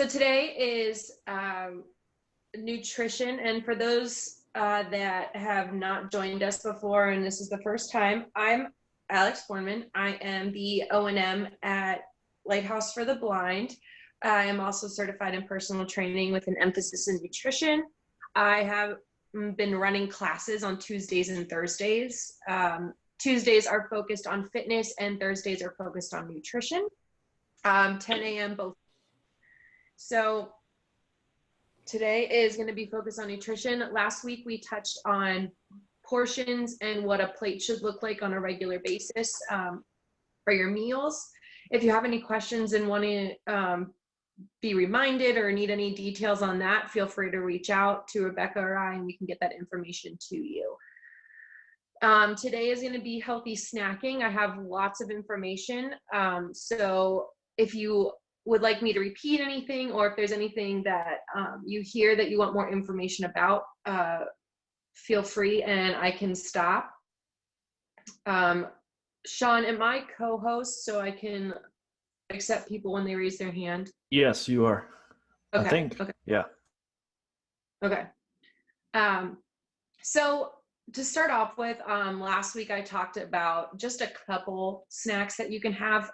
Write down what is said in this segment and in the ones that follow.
So today is nutrition, and for those that have not joined us before, and this is the first time, I'm Alex Bornman. I am the O&M at Lighthouse for the Blind. I am also certified in personal training with an emphasis in nutrition. I have been running classes on Tuesdays and Thursdays. Tuesdays are focused on fitness, and Thursdays are focused on nutrition. 10 a.m. both. So today is going to be focused on nutrition. Last week we touched on portions and what a plate should look like on a regular basis for your meals. If you have any questions and want to be reminded or need any details on that, feel free to reach out to Rebecca or I, and we can get that information to you. Today is going to be healthy snacking. I have lots of information. So if you would like me to repeat anything, or if there's anything that you hear that you want more information about, feel free and I can stop. Sean, am I co-host so I can accept people when they raise their hand? Yes, you are. Okay. I think. Okay. Yeah. Okay. So to start off with, last week I talked about just a couple snacks that you can have.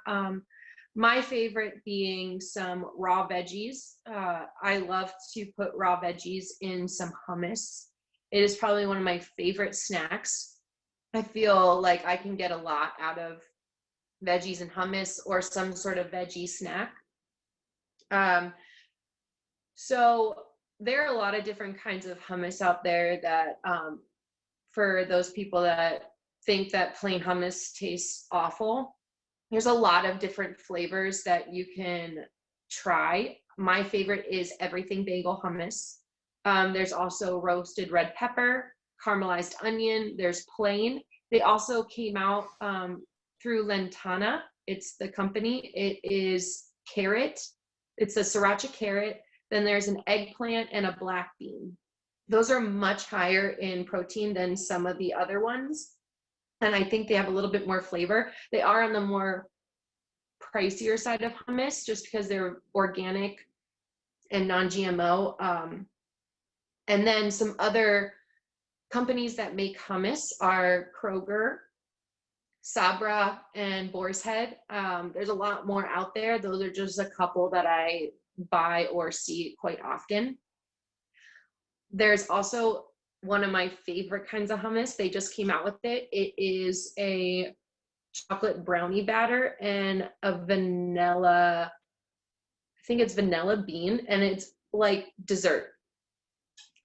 My favorite being some raw veggies. I love to put raw veggies in some hummus. It is probably one of my favorite snacks. I feel like I can get a lot out of veggies and hummus or some sort of veggie snack. So there are a lot of different kinds of hummus out there that for those people that think that plain hummus tastes awful, there's a lot of different flavors that you can try. My favorite is everything bagel hummus. There's also roasted red pepper, caramelized onion, there's plain. They also came out through Lentana. It's the company. It is carrot. It's a sriracha carrot. Then there's an eggplant and a black bean. Those are much higher in protein than some of the other ones. And I think they have a little bit more flavor. They are on the more pricier side of hummus just because they're organic and non-GMO. And then some other companies that make hummus are Kroger, Sabra, and Boar's Head. There's a lot more out there. Those are just a couple that I buy or see quite often. There's also one of my favorite kinds of hummus. They just came out with it. It is a chocolate brownie batter and a vanilla, I think it's vanilla bean, and it's like dessert.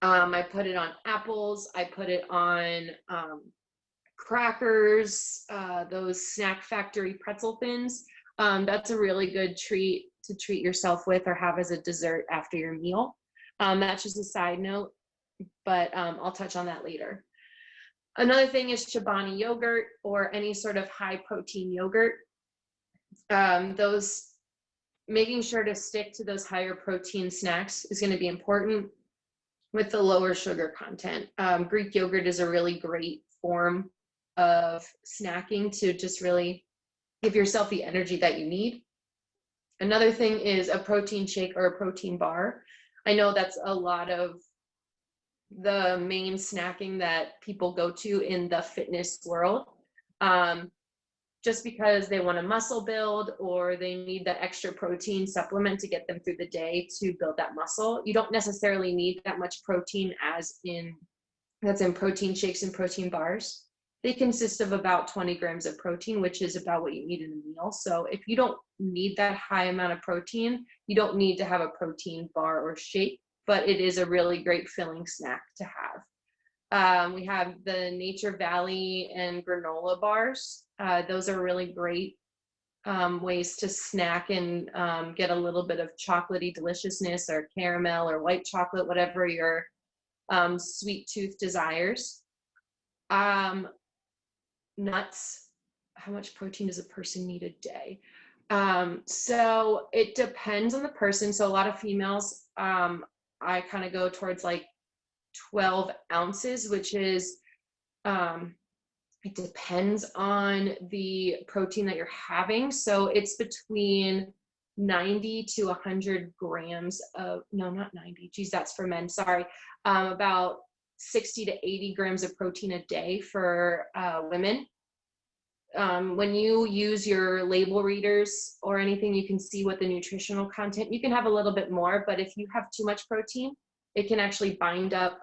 I put it on apples. I put it on crackers, those Snack Factory pretzel thins. That's a really good treat to treat yourself with or have as a dessert after your meal. That's just a side note, but I'll touch on that later. Another thing is Chobani yogurt or any sort of high protein yogurt. Those, making sure to stick to those higher protein snacks is going to be important with the lower sugar content. Greek yogurt is a really great form of snacking to just really give yourself the energy that you need. Another thing is a protein shake or a protein bar. I know that's a lot of the main snacking that people go to in the fitness world, just because they want to muscle build or they need that extra protein supplement to get them through the day to build that muscle. You don't necessarily need that much protein that's in protein shakes and protein bars. They consist of about 20 grams of protein, which is about what you need in a meal. So if you don't need that high amount of protein, you don't need to have a protein bar or shake, but it is a really great filling snack to have. We have the Nature Valley and granola bars. Those are really great ways to snack and get a little bit of chocolatey deliciousness or caramel or white chocolate, whatever your sweet tooth desires. Nuts. How much protein does a person need a day? So it depends on the person. So a lot of females, I kind of go towards like 12 ounces, which is, it depends on the protein that you're having. So it's between 90 to 100 grams of, no, not 90, geez, that's for men, sorry, about 60 to 80 grams of protein a day for women. When you use your label readers or anything, you can see what the nutritional content, you can have a little bit more, but if you have too much protein, it can actually bind up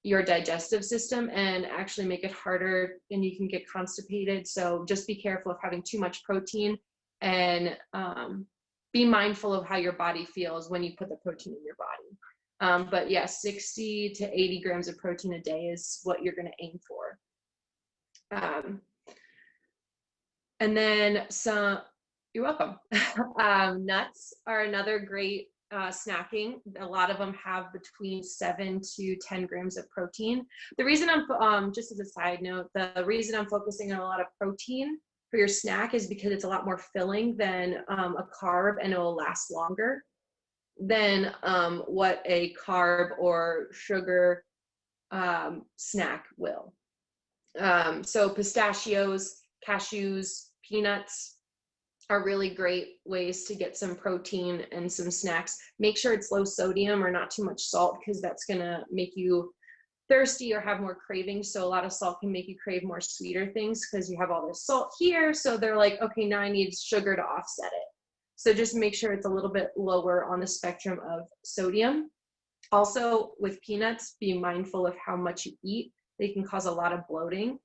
your digestive system and actually make it harder, and you can get constipated. So just be careful of having too much protein, and be mindful of how your body feels when you put the protein in your body. But yeah, 60 to 80 grams of protein a day is what you're going to aim for. And then you're welcome. Nuts are another great snacking. A lot of them have between 7 to 10 grams of protein. The reason I'm, just as a side note, the reason I'm focusing on a lot of protein for your snack is because it's a lot more filling than a carb, and it will last longer than what a carb or sugar snack will. So pistachios, cashews, peanuts are really great ways to get some protein and some snacks. Make sure it's low sodium or not too much salt, because that's gonna make you thirsty or have more cravings. So a lot of salt can make you crave more sweeter things because you have all this salt here. So they're like, okay, now I need sugar to offset it. So just make sure it's a little bit lower on the spectrum of sodium. Also, with peanuts, be mindful of how much you eat. They can cause a lot of bloating.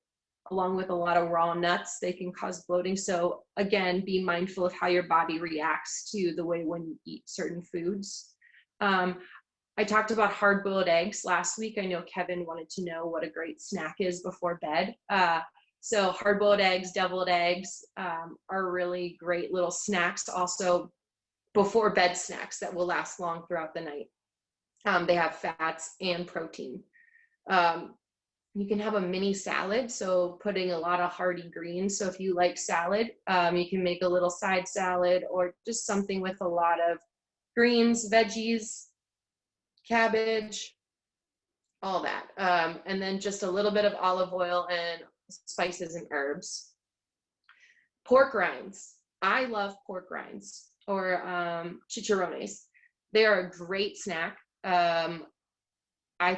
Along with a lot of raw nuts, they can cause bloating. So again, be mindful of how your body reacts to the way when you eat certain foods. I talked about hard-boiled eggs last week. I know Kevin wanted to know what a great snack is before bed. So hard-boiled eggs, deviled eggs are really great little snacks. Also, before bed snacks that will last long throughout the night. They have fats and protein. You can have a mini salad, so putting a lot of hearty greens. So if you like salad, you can make a little side salad, or just something with a lot of greens, veggies, cabbage, all that. And then just a little bit of olive oil and spices and herbs. Pork rinds. I love pork rinds, or chicharrones. They are a great snack. I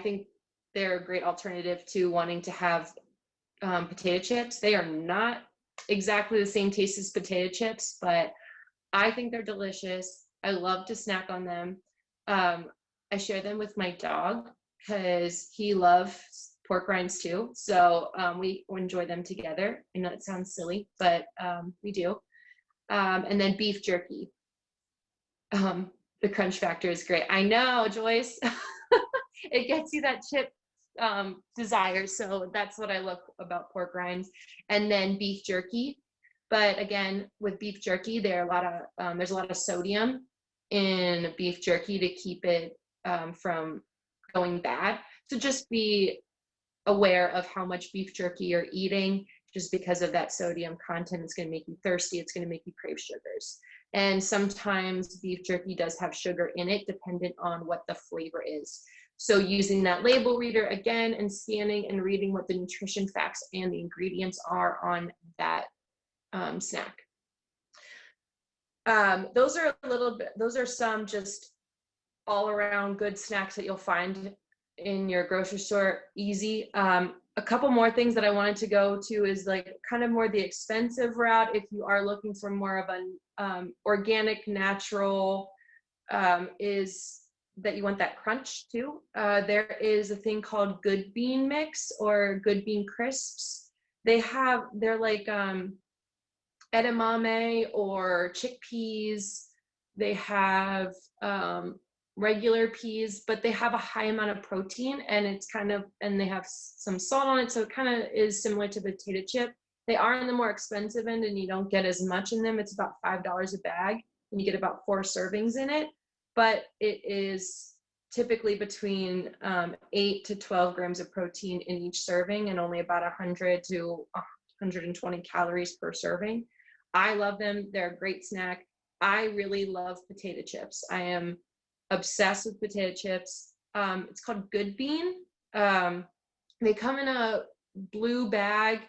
think they're a great alternative to wanting to have potato chips. They are not exactly the same taste as potato chips, but I think they're delicious. I love to snack on them. I share them with my dog because he loves pork rinds too. So we enjoy them together. I know it sounds silly, but we do. And then beef jerky. The crunch factor is great. I know, Joyce. It gets you that chip desire. So that's what I love about pork rinds. And then beef jerky. But again, with beef jerky, there's a lot of sodium in beef jerky to keep it from going bad. So just be aware of how much beef jerky you're eating. Just because of that sodium content, it's going to make you thirsty. It's going to make you crave sugars. And sometimes beef jerky does have sugar in it, dependent on what the flavor is. So using that label reader again and scanning and reading what the nutrition facts and the ingredients are on that snack. Those are some just all around good snacks that you'll find in your grocery store, easy. A couple more things that I wanted to go to is like kind of more the expensive route. If you are looking for more of an organic, natural, is that you want that crunch too. There is a thing called Good Bean Mix or Good Bean Crisps. They're like edamame or chickpeas. They have regular peas, but they have a high amount of protein, and and they have some salt on it, so it kind of is similar to potato chip. They are on the more expensive end, and you don't get as much in them. It's about $5 a bag, and you get about 4 servings in it, but it is typically between 8 to 12 grams of protein in each serving, and only about 100 to 120 calories per serving. I love them. They're a great snack. I really love potato chips. I am obsessed with potato chips. It's called Good Bean. They come in a blue bag.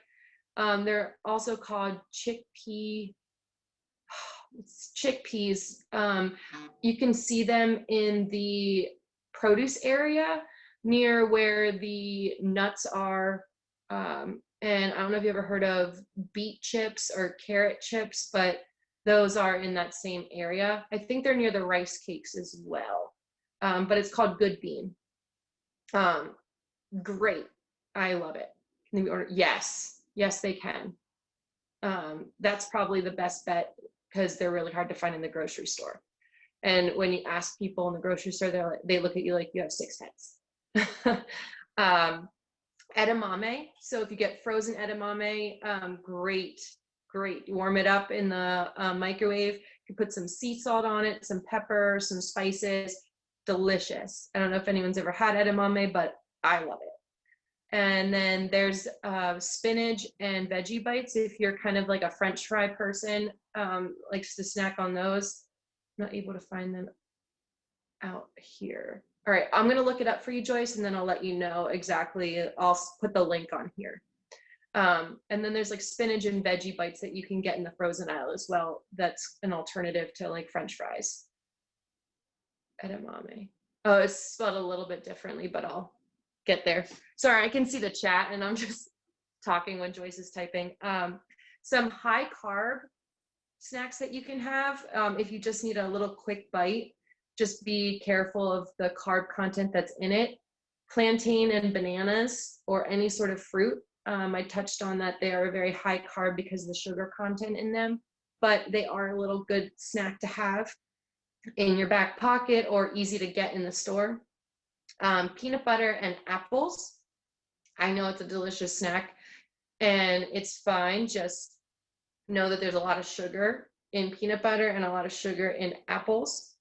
They're also called chickpea. It's chickpeas. You can see them in the produce area near where the nuts are. And I don't know if you ever heard of beet chips or carrot chips, but those are in that same area. I think they're near the rice cakes as well. But it's called Good Bean. Great. I love it. Can we order? Yes. Yes, they can. That's probably the best bet because they're really hard to find in the grocery store. And when you ask people in the grocery store, they look at you like you have 6 heads. Edamame. So if you get frozen edamame, great. You warm it up in the microwave. You put some sea salt on it, some pepper, some spices. Delicious. I don't know if anyone's ever had edamame, but I love it. And then there's spinach and veggie bites. If you're kind of like a French fry person, likes to snack on those. I'm not able to find them out here. All right, I'm gonna look it up for you, Joyce, and then I'll let you know exactly. I'll put the link on here. And then there's like spinach and veggie bites that you can get in the frozen aisle as well. That's an alternative to like French fries. Edamame. Oh, it's spelled a little bit differently, but I'll get there. Sorry, I can see the chat and I'm just talking when Joyce is typing. Some high carb snacks that you can have if you just need a little quick bite. Just be careful of the carb content that's in it. Plantain and bananas or any sort of fruit. I touched on that they are very high carb because of the sugar content in them, but they are a little good snack to have in your back pocket or easy to get in the store. Peanut butter and apples. I know it's a delicious snack and it's fine. Just know that there's a lot of sugar in peanut butter and a lot of sugar in apples.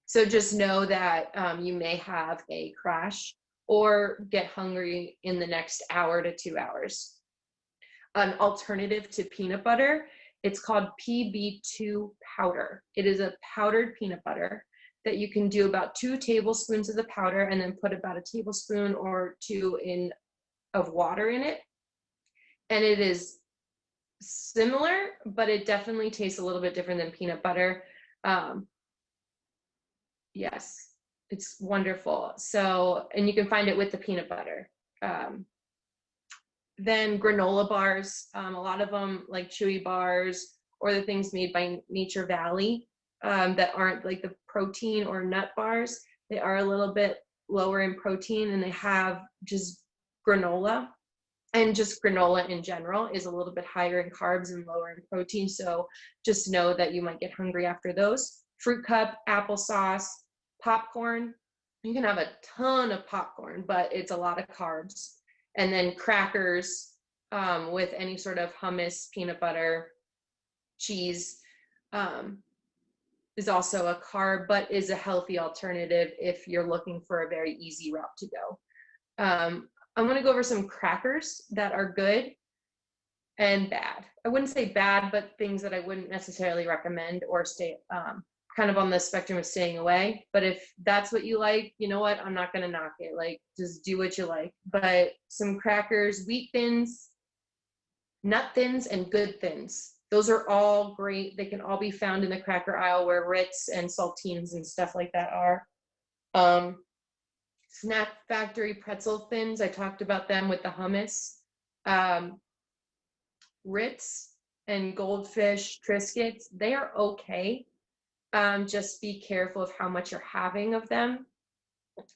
So just know that you may have a crash or get hungry in the next hour to 2 hours. An alternative to peanut butter, it's called PB2 powder. It is a powdered peanut butter that you can do about 2 tablespoons of the powder and then put about a tablespoon or 2 of water in it. And it is similar, but it definitely tastes a little bit different than peanut butter. Yes, it's wonderful. So, and you can find it with the peanut butter. Then granola bars, a lot of them like Chewy bars or the things made by Nature Valley that aren't like the protein or nut bars. They are a little bit lower in protein and they have just granola. And just granola in general is a little bit higher in carbs and lower in protein. So just know that you might get hungry after those. Fruit cup, applesauce, popcorn. You can have a ton of popcorn, but it's a lot of carbs. And then crackers with any sort of hummus, peanut butter, cheese is also a carb, but is a healthy alternative if you're looking for a very easy route to go. I'm going to go over some crackers that are good and bad. I wouldn't say bad, but things that I wouldn't necessarily recommend or stay kind of on the spectrum of staying away. But if that's what you like, you know what? I'm not going to knock it. Like, just do what you like. But some crackers, wheat thins, nut thins, and good thins. Those are all great. They can all be found in the cracker aisle where Ritz and saltines and stuff like that are. Snack Factory pretzel thins, I talked about them with the hummus. Ritz and Goldfish Triscuits, they are okay. Just be careful of how much you're having of them.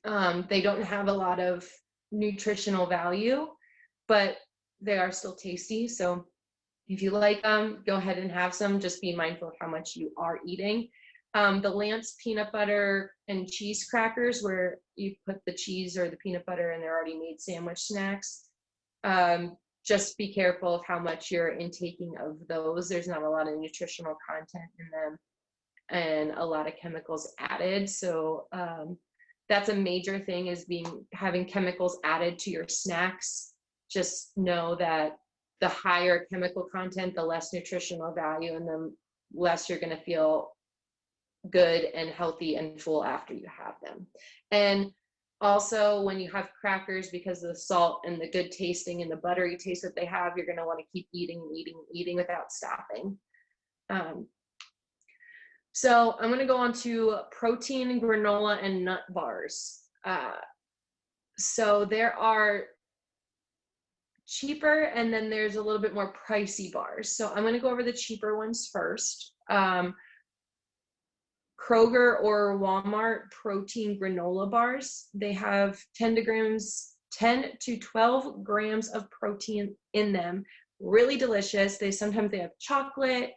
They don't have a lot of nutritional value, but they are still tasty. So if you like them, go ahead and have some. Just be mindful of how much you are eating. The Lance peanut butter and cheese crackers, where you put the cheese or the peanut butter and they're already made sandwich snacks. Just be careful of how much you're intaking of those. There's not a lot of nutritional content in them and a lot of chemicals added. So that's a major thing, is having chemicals added to your snacks. Just know that the higher chemical content, the less nutritional value, and the less you're going to feel good and healthy and full after you have them. And also when you have crackers, because of the salt and the good tasting and the buttery taste that they have, you're going to want to keep eating and eating and eating without stopping. So I'm going to go on to protein, granola, and nut bars. So there are cheaper, and then there's a little bit more pricey bars. So I'm going to go over the cheaper ones first. Kroger or Walmart protein granola bars. They have 10 to 12 grams of protein in them. Really delicious. Sometimes they have chocolate.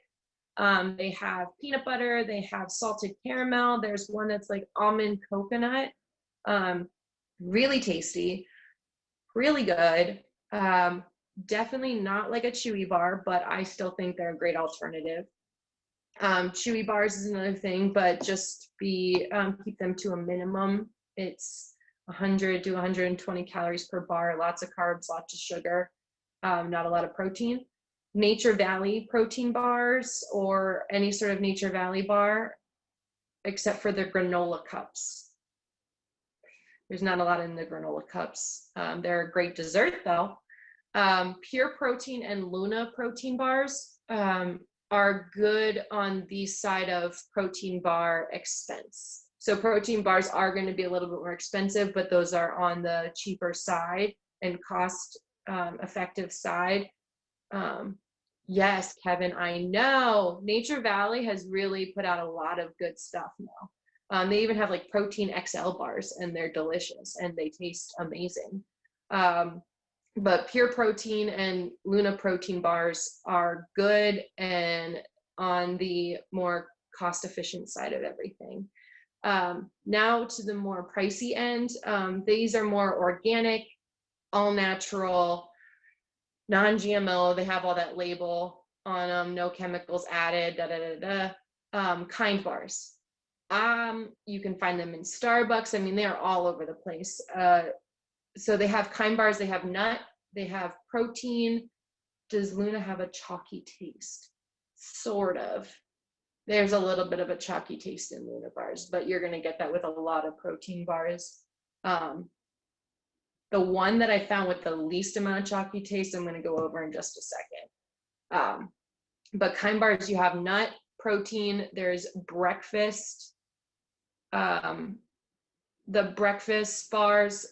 They have peanut butter. They have salted caramel. There's one that's like almond coconut. Really tasty. Really good. Definitely not like a chewy bar, but I still think they're a great alternative. Chewy bars is another thing, but just keep them to a minimum. It's 100 to 120 calories per bar, lots of carbs, lots of sugar, not a lot of protein. Nature Valley protein bars or any sort of Nature Valley bar, except for the granola cups. There's not a lot in the granola cups. They're a great dessert though. Pure Protein and Luna protein bars are good on the side of protein bar expense. So protein bars are going to be a little bit more expensive, but those are on the cheaper side and cost effective side. Yes, Kevin, I know. Nature Valley has really put out a lot of good stuff now. They even have like protein XL bars, and they're delicious and they taste amazing. But Pure Protein and Luna protein bars are good and on the more cost-efficient side of everything. Now to the more pricey end. These are more organic, all natural, non-GMO. They have all that label on them, no chemicals added, Kind bars. You can find them in Starbucks. I mean, they're all over the place. So they have Kind bars, they have nut, they have protein. Does Luna have a chalky taste? Sort of. There's a little bit of a chalky taste in Luna bars, but you're going to get that with a lot of protein bars. The one that I found with the least amount of chalky taste, I'm going to go over in just a second. But Kind bars, you have nut, protein, there's breakfast, the breakfast bars,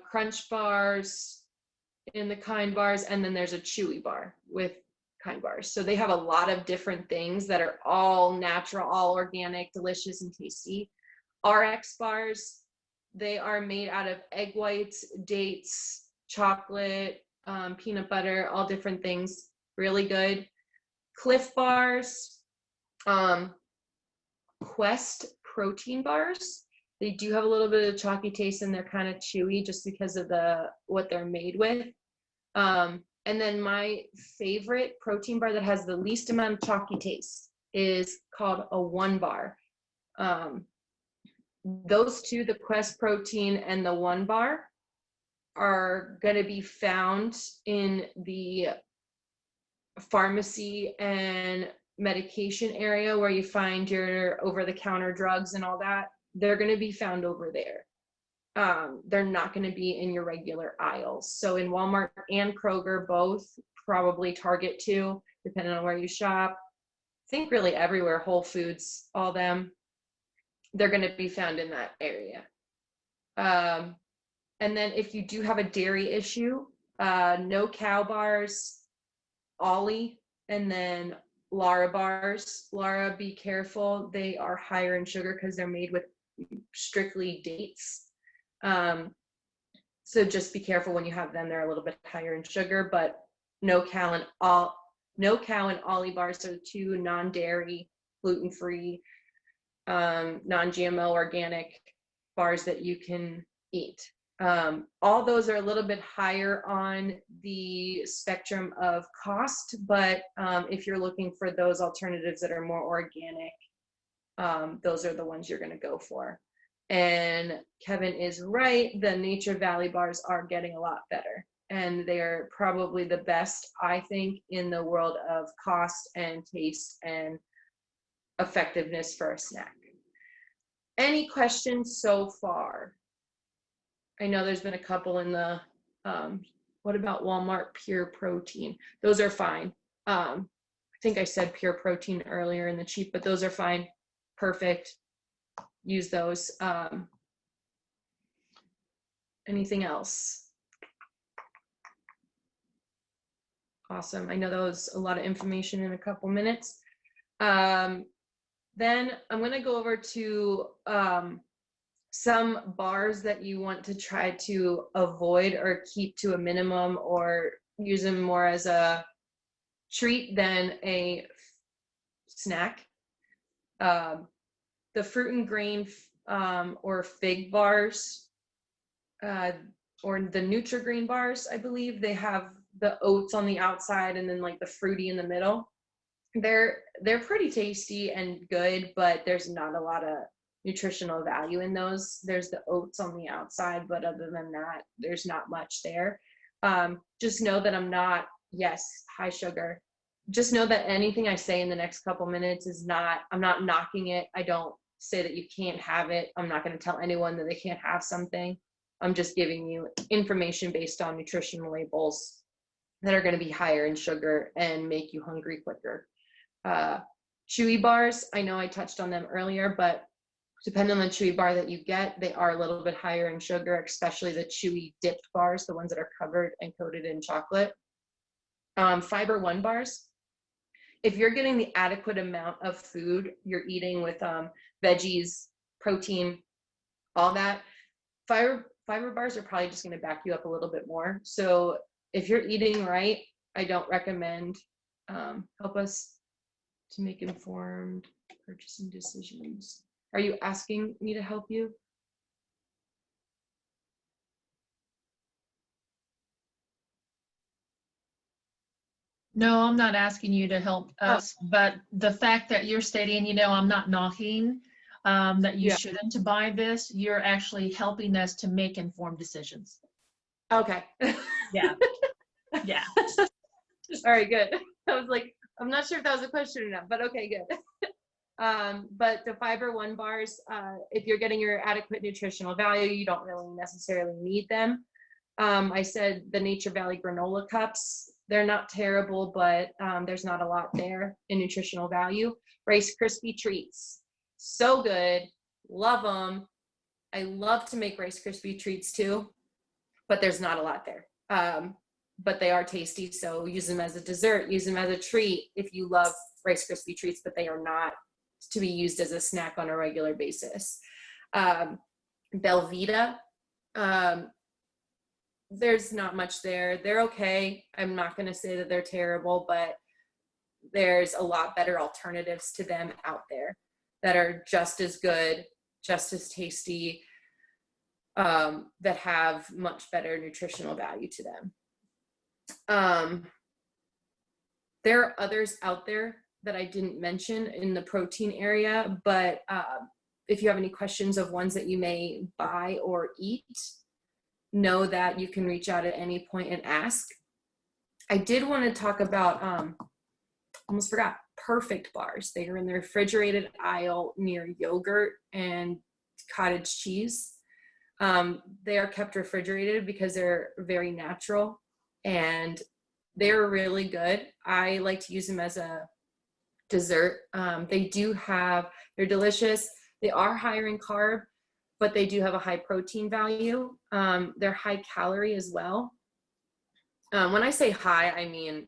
crunch bars in the Kind bars, and then there's a chewy bar with Kind bars. So they have a lot of different things that are all natural, all organic, delicious, and tasty. RX bars, they are made out of egg whites, dates, chocolate, peanut butter, all different things. Really good. Cliff bars, Quest protein bars. They do have a little bit of chalky taste and they're kind of chewy just because of what they're made with. And then my favorite protein bar that has the least amount of chalky taste is called a One Bar. Those two, the Quest protein and the One Bar, are going to be found in the pharmacy and medication area where you find your over-the-counter drugs and all that. They're going to be found over there. They're not going to be in your regular aisles. So in Walmart and Kroger, both, probably Target too, depending on where you shop. I think really everywhere, Whole Foods, all them, they're going to be found in that area. And then if you do have a dairy issue, No Cow bars, Ollie, and then Lara bars. Lara, be careful. They are higher in sugar because they're made with strictly dates. So just be careful when you have them. They're a little bit higher in sugar, but No Cow and Ollie bars are two non-dairy, gluten-free, non-GMO organic bars that you can eat. All those are a little bit higher on the spectrum of cost, but if you're looking for those alternatives that are more organic, those are the ones you're going to go for. And Kevin is right, the Nature Valley bars are getting a lot better, and they're probably the best, I think, in the world of cost and taste and effectiveness for a snack. Any questions so far? I know there's been a couple in the, what about Walmart Pure Protein? Those are fine. think I said pure protein earlier in the cheap, but those are fine. Perfect. Use those. Anything else? Awesome. I know that was a lot of information in a couple minutes. Then I'm going to go over to some bars that you want to try to avoid or keep to a minimum, or use them more as a treat than a snack. The fruit and grain or fig bars, or the Nutri-Grain bars, I believe they have the oats on the outside and then like the fruity in the middle. They're pretty tasty and good, but there's not a lot of nutritional value in those. There's the oats on the outside, but other than that, there's not much there. Just know that I'm not, yes, high sugar. Just know that anything I say in the next couple minutes is not, I'm not knocking it. I don't say that you can't have it. I'm not going to tell anyone that they can't have something. I'm just giving you information based on nutritional labels that are going to be higher in sugar and make you hungry quicker. Chewy bars, I know I touched on them earlier, but depending on the chewy bar that you get, they are a little bit higher in sugar, especially the chewy dipped bars, the ones that are covered and coated in chocolate. Fiber One bars, if you're getting the adequate amount of food you're eating with veggies, protein, all that, fiber bars are probably just going to back you up a little bit more. So if you're eating right, I don't recommend. Help us to make informed purchasing decisions. Are you asking me to help you? No, I'm not asking you to help us, but the fact that you're stating, I'm not knocking that you shouldn't buy this, you're actually helping us to make informed decisions. Okay. Yeah. Yeah. All right, good. I was like, I'm not sure if that was a question or not, but okay, good. But the Fiber One bars, if you're getting your adequate nutritional value, you don't really necessarily need them. I said the Nature Valley granola cups, they're not terrible, but there's not a lot there in nutritional value. Rice Krispie treats, so good, love them. I love to make Rice Krispie treats too, but there's not a lot there. But they are tasty, so use them as a dessert, use them as a treat if you love Rice Krispie treats, but they are not to be used as a snack on a regular basis. Belvita, there's not much there. They're okay. I'm not going to say that they're terrible, but there's a lot better alternatives to them out there that are just as good, just as tasty, that have much better nutritional value to them. There are others out there that I didn't mention in the protein area, but if you have any questions of ones that you may buy or eat, know that you can reach out at any point and ask. I did want to talk about, almost forgot, Perfect bars. They are in the refrigerated aisle near yogurt and cottage cheese. They are kept refrigerated because they're very natural and they're really good. I like to use them as a dessert. They're delicious. They are higher in carb, but they do have a high protein value. They're high calorie as well. When I say high, I mean,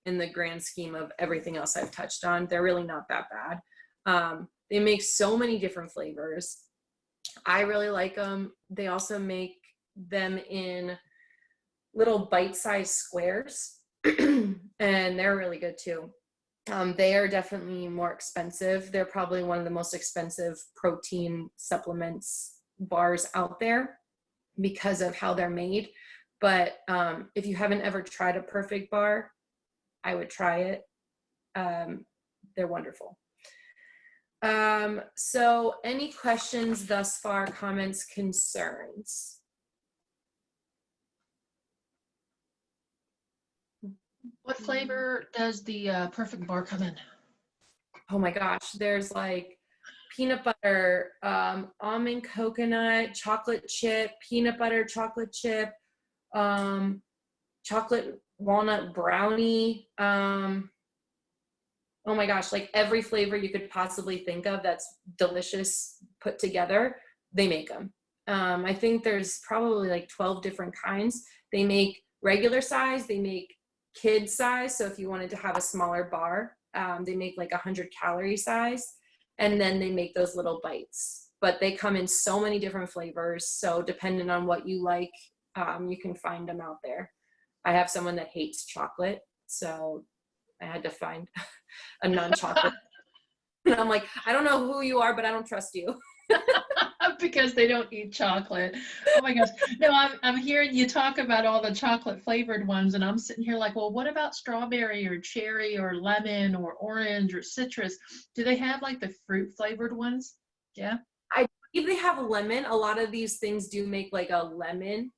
in the grand scheme of everything else I've touched on, they're really not that bad. They make so many different flavors. I really like them. They also make them in little bite-sized squares, and they're really good too. They are definitely more expensive. They're probably one of the most expensive protein supplements bars out there because of how they're made. But if you haven't ever tried a Perfect bar, I would try it. They're wonderful. So any questions thus far, comments, concerns? What flavor does the Perfect bar come in? Oh my gosh, there's like peanut butter, almond coconut, chocolate chip, peanut butter chocolate chip, chocolate walnut brownie. Oh my gosh, like every flavor you could possibly think of that's delicious put together, they make them. I think there's probably like 12 different kinds. They make regular size, they make kid size. So if you wanted to have a smaller bar, they make like 100-calorie size, and then they make those little bites. But they come in so many different flavors. So depending on what you like, you can find them out there. I have someone that hates chocolate, so I had to find a non-chocolate. And I'm like, I don't know who you are, but I don't trust you. Because they don't eat chocolate. Oh my gosh. No, I'm hearing you talk about all the chocolate flavored ones, and I'm sitting here like, well, what about strawberry or cherry or lemon or orange or citrus? Do they have like the fruit flavored ones? Yeah. I believe they have lemon. A lot of these things do make like a lemon,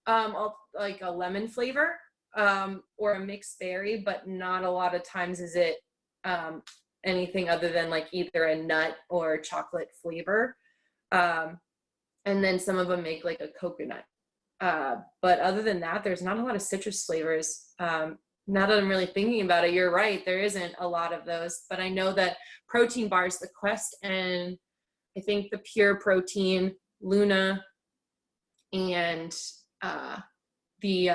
like a lemon flavor, or a mixed berry, but not a lot of times is it anything other than like either a nut or chocolate flavor. And then some of them make like a coconut. But other than that, there's not a lot of citrus flavors. Now that I'm really thinking about it, you're right. There isn't a lot of those, but I know that protein bars, the Quest, and I think the Pure Protein, Luna, and the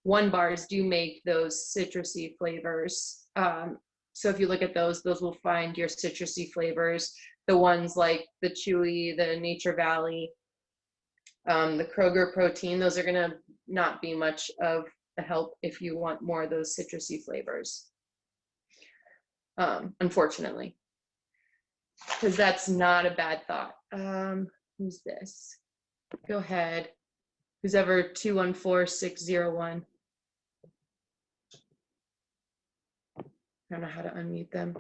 One bars do make those citrusy flavors. So if you look at those will find your citrusy flavors. The ones like the Chewy, the Nature Valley, the Kroger Protein, those are gonna not be much of a help if you want more of those citrusy flavors. Unfortunately, because that's not a bad thought. Who's this? Go ahead. Who's ever 214601? I don't know how to unmute them.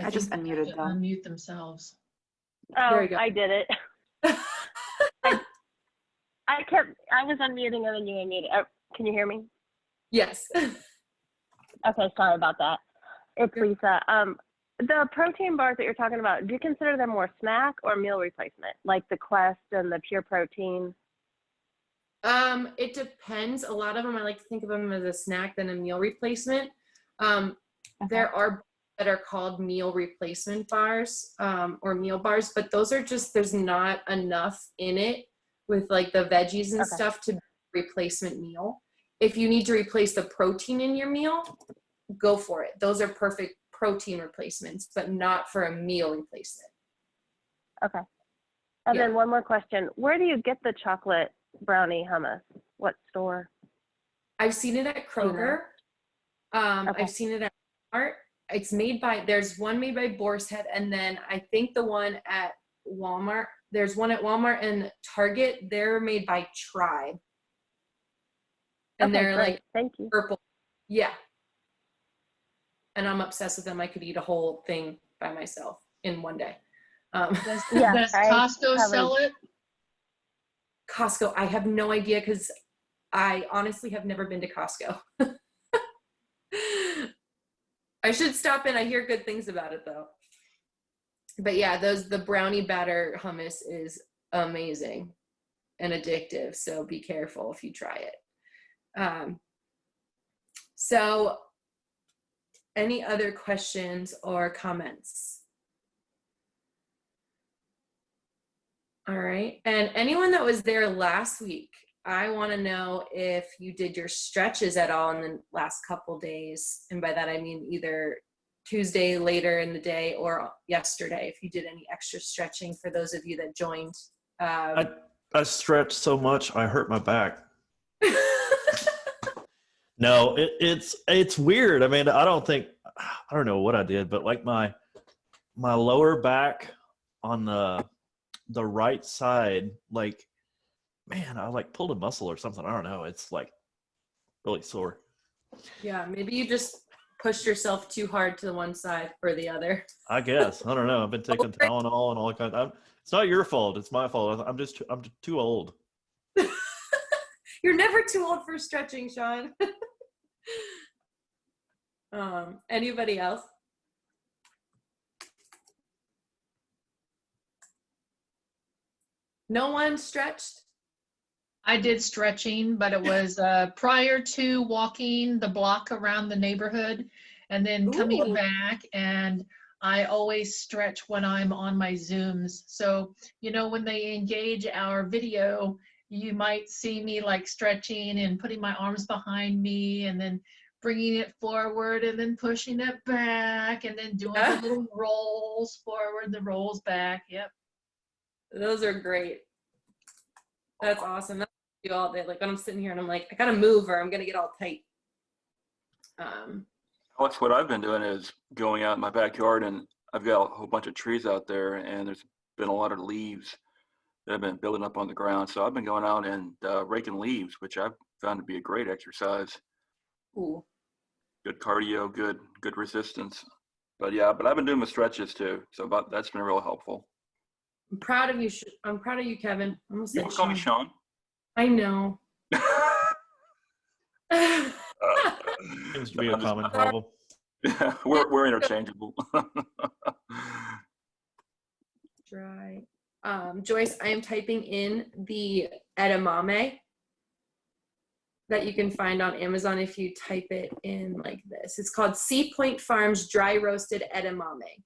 I just unmuted them. Unmute themselves. Oh, I did it. I was unmuting and then you unmuted. Oh, can you hear me? Yes. Okay, sorry about that. It's Lisa. The protein bars that you're talking about, do you consider them more snack or meal replacement, like the Quest and the Pure Protein? It depends. A lot of them, I like to think of them as a snack than a meal replacement. There are that are called meal replacement bars, or meal bars, but those are just, there's not enough in it with like the veggies and stuff to be a replacement meal. If you need to replace the protein in your meal, go for it. Those are perfect protein replacements, but not for a meal replacement. Okay. And then one more question. Where do you get the chocolate brownie hummus? What store? I've seen it at Kroger. I've seen it at Walmart. It's made by, there's one made by Boar's Head, and then I think the one at Walmart, there's one at Walmart and Target. They're made by Tribe. And they're like purple. Yeah. And I'm obsessed with them. I could eat a whole thing by myself in one day. Does Costco sell it? Costco, I have no idea because I honestly have never been to Costco. I should stop in. I hear good things about it though. But yeah, the brownie batter hummus is amazing and addictive. So be careful if you try it. So any other questions or comments? All right. And anyone that was there last week, I want to know if you did your stretches at all in the last couple days. And by that, I mean either Tuesday later in the day or yesterday, if you did any extra stretching for those of you that joined. I stretched so much, I hurt my back. No, it's weird. I mean, I don't know what I did, but like my lower back on the right side, like, man, I like pulled a muscle or something. I don't know. It's like really sore. Yeah, maybe you just pushed yourself too hard to the one side or the other. I guess. I don't know. I've been taking Tylenol and all kinds of, it's not your fault. It's my fault. I'm too old. You're never too old for stretching, Sean. Anybody else? No one stretched? I did stretching, but it was prior to walking the block around the neighborhood and then coming Ooh. back. And I always stretch when I'm on my Zooms. So, when they engage our video, you might see me like stretching and putting my arms behind me and then bringing it forward and then pushing it back and then doing the little rolls forward, the rolls back. Yep. Those are great. That's awesome. That's what I do all day. Like when I'm sitting here and I'm like, I gotta move or I'm gonna get all tight. That's what I've been doing is going out in my backyard, and I've got a whole bunch of trees out there, and there's been a lot of leaves that have been building up on the ground. So I've been going out and raking leaves, which I've found to be a great exercise. Ooh. Good cardio, good resistance. But I've been doing my stretches too. So that's been real helpful. I'm proud of you. I'm proud of you, Kevin. I almost You said want to call me Sean. Sean? I know. Seems to be a common problem. Yeah, we're interchangeable. Dry. Joyce, I am typing in the edamame that you can find on Amazon if you type it in like this. It's called Sea Point Farms Dry Roasted Edamame.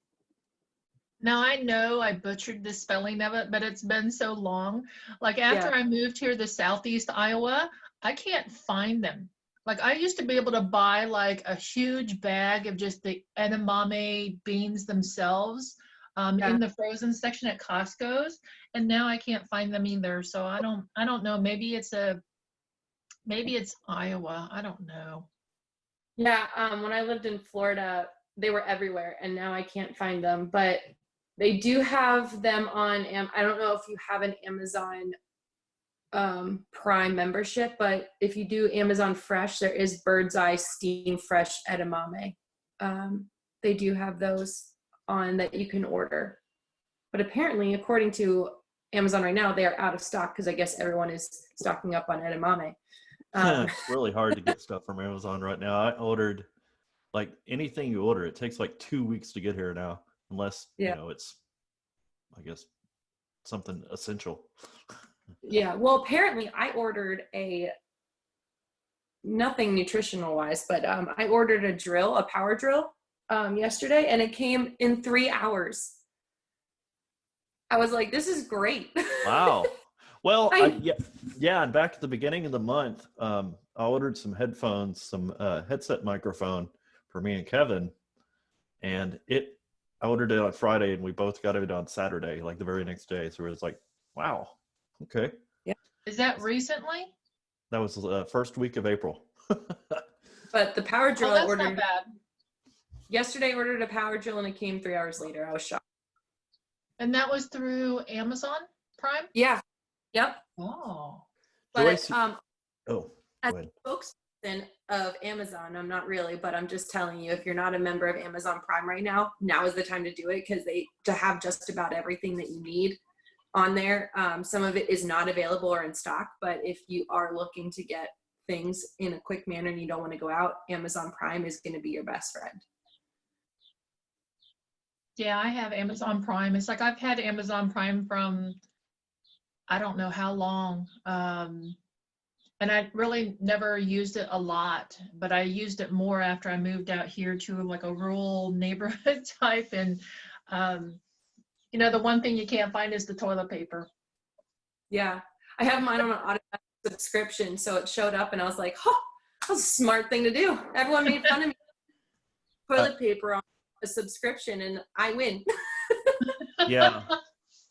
Now I know I butchered the spelling of it, but it's been so long. Like after I moved here to Southeast Iowa, I can't find them. Like I used to be able to buy like a huge bag of just the edamame beans themselves in the frozen section at Costco's, and now I can't find them either. So I don't know. Maybe it's Iowa. I don't know. Yeah, when I lived in Florida, they were everywhere, and now I can't find them. But they do have them on. I don't know if you have an Amazon Prime membership, but if you do Amazon Fresh, there is Bird's Eye Steam Fresh Edamame. They do have those on that you can order. But apparently, according to Amazon right now, they are out of stock because I guess everyone is stocking up on edamame. It's really hard to get stuff from Amazon right now. I ordered like anything you order, it takes like 2 weeks to get here now, unless it's, I guess, something essential. Yeah, well, apparently I ordered nothing nutritional wise, but I ordered a power drill yesterday, and it came in 3 hours. I was like, this is great. Wow. Well, and back at the beginning of the month, I ordered some headphones, some headset microphone for me and Kevin, and I ordered it on Friday, and we both got it on Saturday, like the very next day. So it was like, wow, okay. Yeah. Is that recently? That was the first week of April. But the power drill that's I ordered not bad. yesterday, ordered a power drill, and it came 3 hours later. I was shocked. And that was through Amazon Prime? Yeah. Yep. Oh. But Joyce, as go ahead. a spokesperson of Amazon, I'm not really, but I'm just telling you, if you're not a member of Amazon Prime right now, now is the time to do it, because to have just about everything that you need on there. Some of it is not available or in stock, but if you are looking to get things in a quick manner and you don't want to go out, Amazon Prime is going to be your best friend. Yeah, I have Amazon Prime. It's like I've had Amazon Prime from I don't know how long. And I really never used it a lot, but I used it more after I moved out here to like a rural neighborhood type. And, the one thing you can't find is the toilet paper. Yeah. I have mine on an automatic subscription. So it showed up and I was like, oh, that was a smart thing to do. Everyone made fun of me. Toilet paper on a subscription, and I win. Yeah.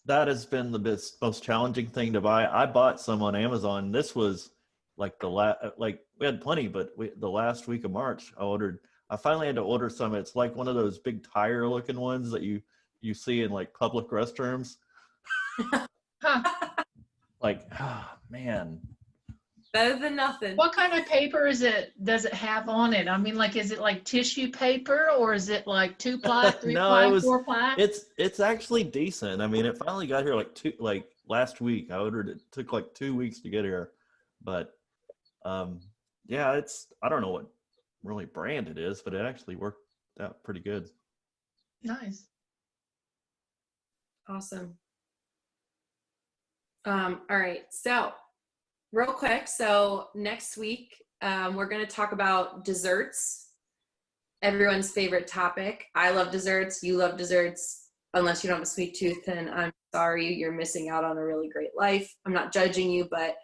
That has been the most challenging thing to buy. I bought some on Amazon. This was like we had plenty, but the last week of March, I finally had to order some. It's like one of those big tire looking ones that you see in like public restrooms. Like, man. Better than nothing. What kind of paper does it have on it? I mean, like, is it like tissue paper, or is it like 2-ply, 3-ply, 4-ply? It's actually decent. I mean, it finally got here like last week. I ordered it. It took like 2 weeks to get here, but I don't know what really brand it is, but it actually worked out pretty good. Nice. Awesome. All right. So real quick. So next week, we're going to talk about desserts, everyone's favorite topic. I love desserts. You love desserts. Unless you don't have a sweet tooth, then I'm sorry, you're missing out on a really great life. I'm not judging you, but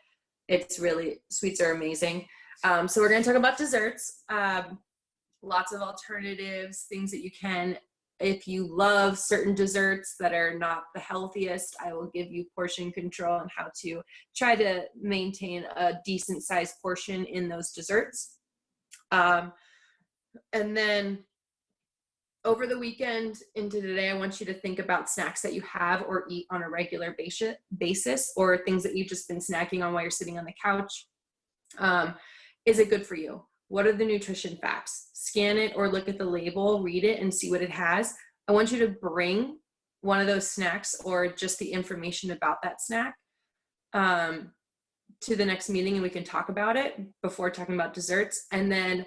it's really, sweets are amazing. So we're going to talk about desserts. Lots of alternatives, things that you can. If you love certain desserts that are not the healthiest, I will give you portion control on how to try to maintain a decent sized portion in those desserts. And then over the weekend into today, I want you to think about snacks that you have or eat on a regular basis, or things that you've just been snacking on while you're sitting on the couch. Is it good for you? What are the nutrition facts? Scan it or look at the label, read it, and see what it has. I want you to bring one of those snacks or just the information about that snack to the next meeting, and we can talk about it before talking about desserts. And then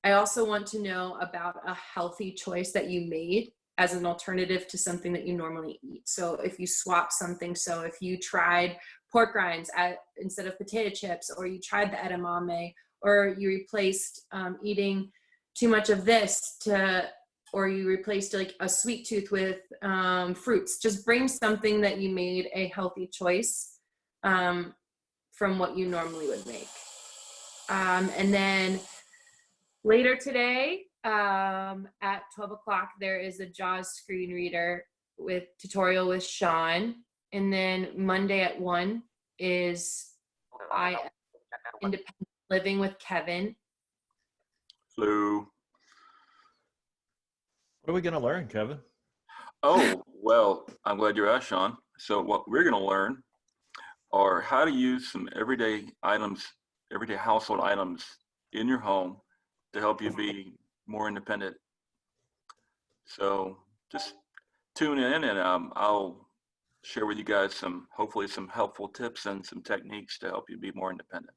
I also want to know about a healthy choice that you made as an alternative to something that you normally eat. So if you swap something, so if you tried pork rinds instead of potato chips, or you tried the edamame, or you replaced eating too much of this or you replaced like a sweet tooth with fruits. Just bring something that you made a healthy choice from what you normally would make. And then later today at 12 o'clock, there is a JAWS screen reader with tutorial with Sean. And then Monday at 1 is Independent Living with Kevin. Hello. What are we going to learn, Kevin? Oh, well, I'm glad you asked, Sean. So what we're going to learn are how to use some everyday items, everyday household items in your home to help you be more independent. So just tune in, and I'll share with you guys hopefully some helpful tips and some techniques to help you be more independent.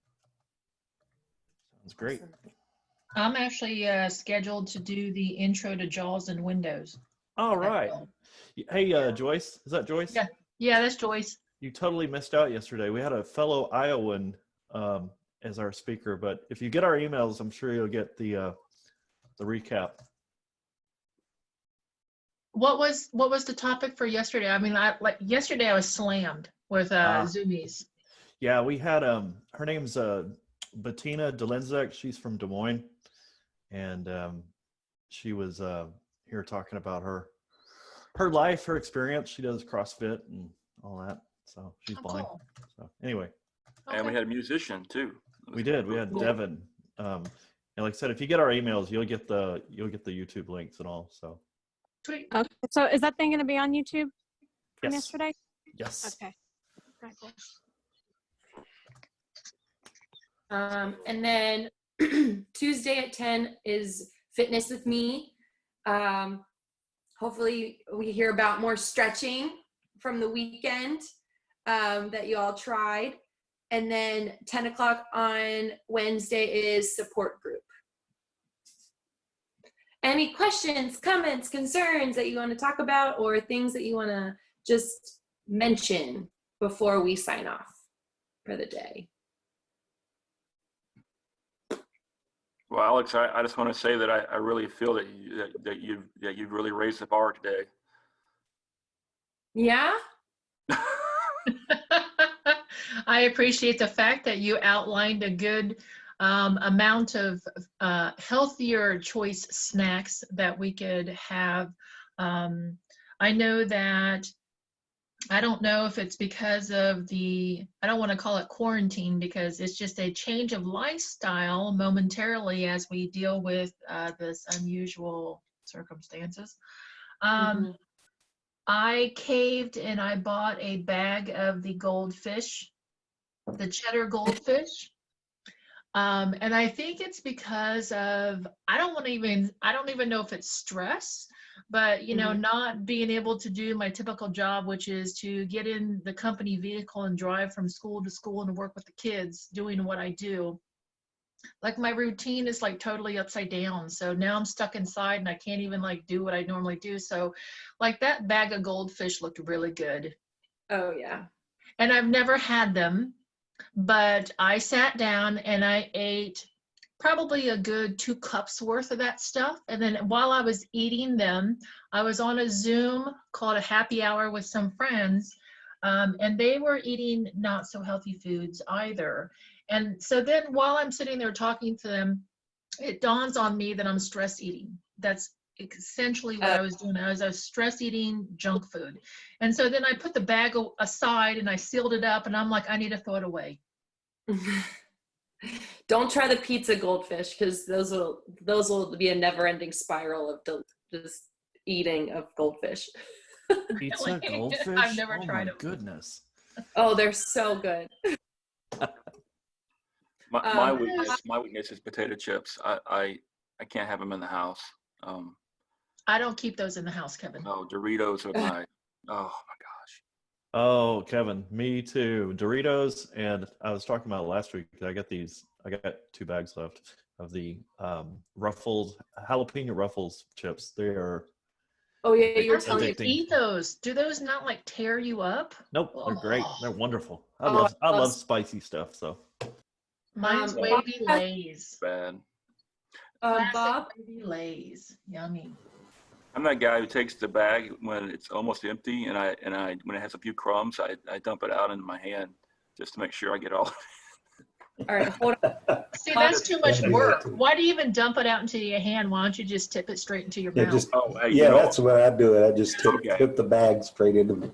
Sounds great. I'm actually scheduled to do the intro to JAWS and Windows. All right. Hey, Joyce, is that Joyce? Yeah, that's Joyce. You totally missed out yesterday. We had a fellow Iowan as our speaker, but if you get our emails, I'm sure you'll get the recap. What was the topic for yesterday? I mean, yesterday I was slammed with Zoomies. Yeah, we had her name's Bettina Delenzek. She's from Des Moines, and she was here talking about her life, her experience. She does CrossFit and all that, so she's blind. Cool. So anyway, Okay. And we had a musician too. we did. We had Devin. And like I said, if you get our emails, you'll get the YouTube links and all. So. Sweet. Okay. So is that thing going to be on YouTube from Yes. yesterday? Yes. Okay. All right, cool. And then Tuesday at 10 is Fitness with Me. Hopefully we hear about more stretching from the weekend that you all tried. And then 10 o'clock on Wednesday is support group. Any questions, comments, concerns that you want to talk about, or things that you want to just mention before we sign off for the day? Well, Alex, I just want to say that I really feel that you've really raised the bar today. Yeah? I appreciate the fact that you outlined a good amount of healthier choice snacks that we could have. I know that, I don't know if it's because of I don't want to call it quarantine, because it's just a change of lifestyle momentarily as we deal with this unusual circumstances. I caved and I bought a bag of the goldfish, the cheddar goldfish. And I think it's because of, I don't even know if it's stress, but not being able to do my typical job, which is to get in the company vehicle and drive from school to school and work with the kids doing what I do. Like my routine is like totally upside down. So now I'm stuck inside and I can't even like do what I normally do. So like that bag of goldfish looked really good. Oh yeah. And I've never had them. But I sat down and I ate probably a good 2 cups worth of that stuff. And then while I was eating them, I was on a Zoom called a happy hour with some friends, and they were eating not so healthy foods either. And so then while I'm sitting there talking to them, it dawns on me that I'm stress eating. That's essentially what I was doing. I was stress eating junk food. And so then I put the bag aside and I sealed it up and I'm like, I need to throw it away. Don't try the pizza goldfish, because those will be a never-ending spiral of just eating of goldfish. Pizza goldfish? I've never oh tried my them. goodness. Oh, they're so good. My weakness is potato chips. I can't have them in the house. I don't keep those in the house, Kevin. No, Doritos are my, oh my gosh. Oh, Kevin, me too. Doritos, and I was talking about it last week. I got 2 bags left of the Ruffles, jalapeno Ruffles chips. They are. Oh yeah, you were How can telling you me. eat those? Do those not like tear you up? Nope, they're great. Oh. They're wonderful. I Oh, love spicy stuff. So Mine's Um, wavy Lays. Bad. Classic Bob, wavy Lays. Yummy. I'm that guy who takes the bag when it's almost empty, and I when it has a few crumbs, I dump it out into my hand just to make sure I get all. all right, hold on. See, that's too much I do that work. too. Why do you even dump it out into your hand? Why don't you just tip it straight into your Yeah, mouth? just Oh, hey, yeah, that's what I do. I just Okay. tip the bag straight into.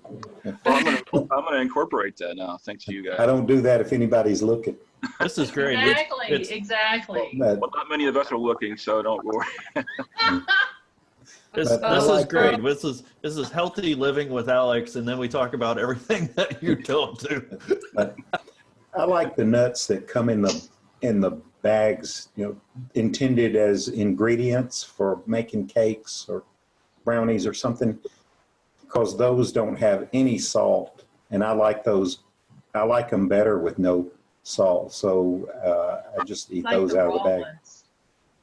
Well, I'm gonna incorporate that now. Thanks to you guys. I don't do that if anybody's looking. this is great. Exactly, exactly. But, Well, not many of us are looking, so don't worry. This But I is like great. This is healthy living with Alex, and then we talk about everything that you don't do. but I like the nuts that come in the bags, intended as ingredients for making cakes or brownies or something, because those don't have any salt, and I like those. I like them better with no salt, so I just eat Like those the out of the raw bag. ones.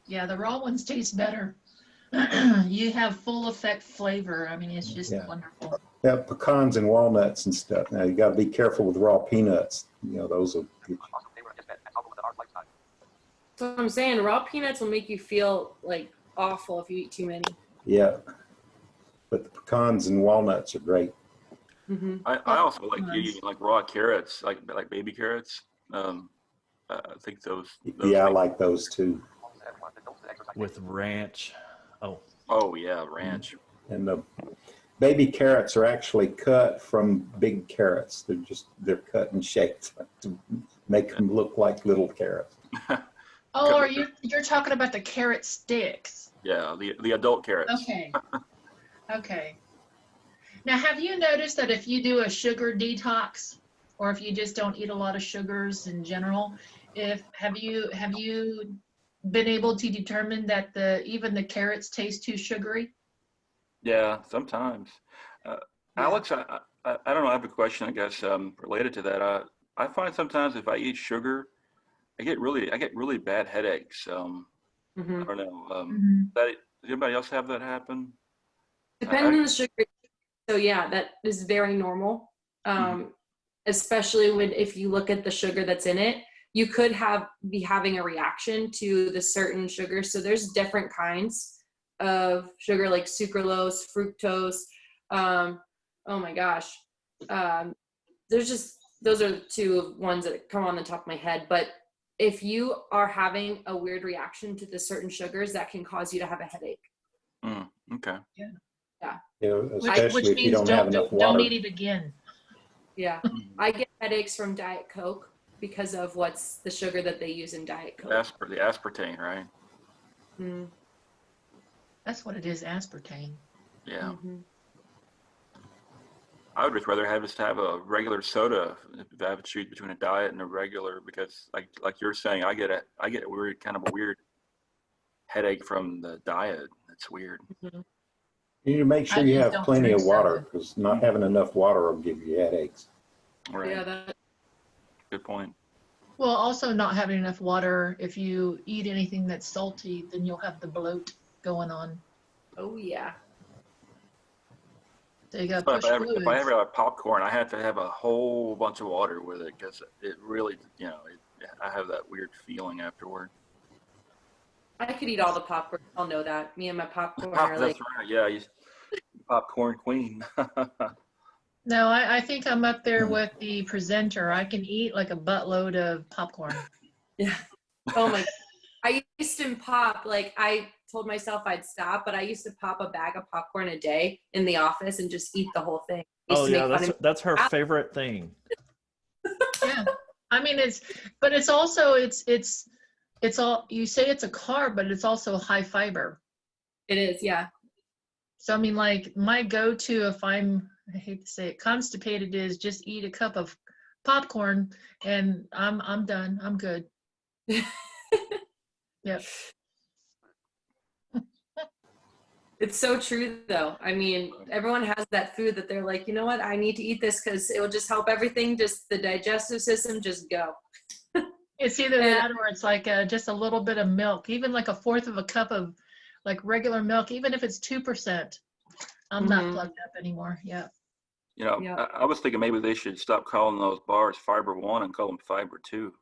Yeah, the raw ones taste better. You have full effect flavor. I mean, it's just Yeah. wonderful. Yeah, pecans and walnuts and stuff. Now you got to be careful with raw peanuts. Those will. So I'm saying raw peanuts will make you feel like awful if you eat too many. Yeah, but the pecans and walnuts are great. Mm-hmm. I also like Nice. eating like raw carrots, like baby carrots. I think those Yeah, I things- like those too. With ranch. Oh yeah, ranch. And the baby carrots are actually cut from big carrots. They're cut and shaped to make them look like little carrots. Oh, you're talking about the carrot sticks? Yeah, the adult carrots. Okay. Okay. Now, have you noticed that if you do a sugar detox, or if you just don't eat a lot of sugars in general, have you been able to determine that even the carrots taste too sugary? Yeah, sometimes. Alex, I don't know. I have a question, I guess, related to that. I find sometimes if I eat sugar, I get really bad headaches. Mm-hmm. I don't know. Mhm. Does anybody else have that happen? Depending on the sugar. So yeah, that is very normal. Especially if you look at the sugar that's in it, you could be having a reaction to the certain sugar. So there's different kinds of sugar, like sucralose, fructose. Oh my gosh. Those are the 2 ones that come on the top of my head. But if you are having a weird reaction to the certain sugars, that can cause you to have a headache. Okay. Especially Which if you means don't have enough water. don't eat it again. Yeah. I get headaches from Diet Coke because of what's the sugar that they use in Diet Coke. The aspartame, right? Mm. That's what it is, aspartame. Yeah. Mm-hmm. I would just rather have a regular soda if I have to choose between a diet and a regular, because like you're saying, I get a weird headache from the diet. It's weird. Mm-hmm. You need to make sure I you just have don't plenty drink of water, soda. because not having enough water will give you headaches. Right. Yeah, Good point. Well, also not having enough water, if you eat anything that's salty, then you'll have the bloat going on. oh yeah. So you got to But push if I fluids. ever have popcorn, I have to have a whole bunch of water with it because it really, I have that weird feeling afterward. I could eat all the popcorn. I'll know that. Me and my popcorn Ah, are that's like, right. Yeah, popcorn queen. No, I think I'm up there with the presenter. I can eat like a buttload of popcorn. yeah. Oh my. I used to pop, like I told myself I'd stop, but I used to pop a bag of popcorn a day in the office and just eat the whole thing. Used Oh to yeah, make fun of me. that's her favorite thing. Yeah. I mean, but it's also, it's all, you say it's a carb, but it's also high fiber. It is, yeah. So, I mean, like my go-to if I hate to say it, constipated is just eat a cup of popcorn and I'm done. I'm good. Yep. It's so true though. I mean, everyone has that food that they're like, you know what, I need to eat this because it will just help everything, just the digestive system just go. It's either that or it's like just a little bit of milk, even like a fourth of a cup of like regular milk, even if it's 2%. I'm not plugged up anymore. Yeah. Yeah. I was thinking maybe they should stop calling those bars Fiber One and call them Fiber Two.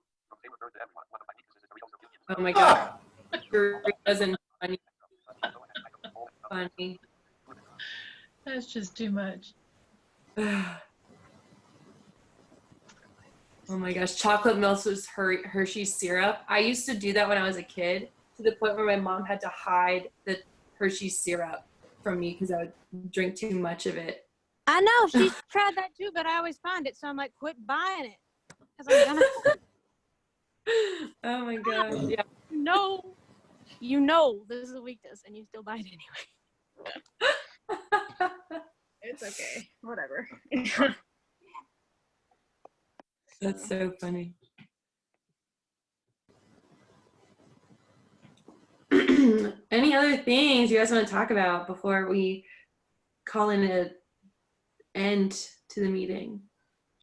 Oh my God. Doritos and funny. That's just too much. Oh my gosh, chocolate milk was Hershey's syrup. I used to do that when I was a kid to the point where my mom had to hide the Hershey's syrup from me because I would drink too much of it. I know she's tried that too, but I always find it, so I'm like, quit buying it. 'Cause I'm gonna. Oh my God. Yeah. You know this is a weakness, and you still buy it anyway. It's okay. Whatever. That's so funny. Any other things you guys want to talk about before we call in an end to the meeting?